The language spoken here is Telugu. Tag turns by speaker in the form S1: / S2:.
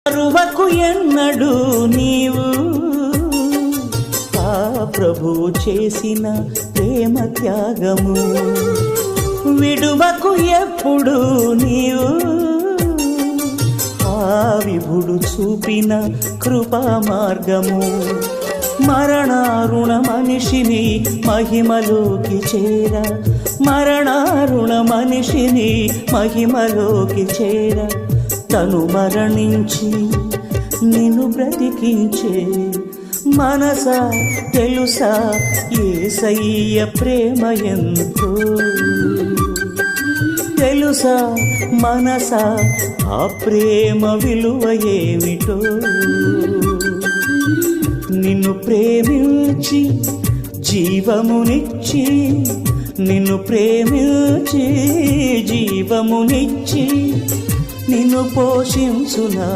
S1: మరువకు ఎన్నడు నీవు ఆ ప్రభువు చేసిన ప్రేమ త్యాగము, విడువకు ఎప్పుడు నీవు ఆ విభుడు చూపిన కృపా మార్గము. మరణారుణ మనిషిని మహిమలోకి చేర, మరణారుణ మనిషిని మహిమలోకి చేర, తను మరణించి నిన్ను బ్రతికించే. మనసా తెలుసా యేసయ్య ప్రేమ ఎంతో, తెలుసా మనసా ఆ ప్రేమ విలువ ఏమిటో. నిన్ను ప్రేమించి జీవమునిచ్చి, నిన్ను ప్రేమించి జీవమునిచ్చి నిన్ను పోషించునా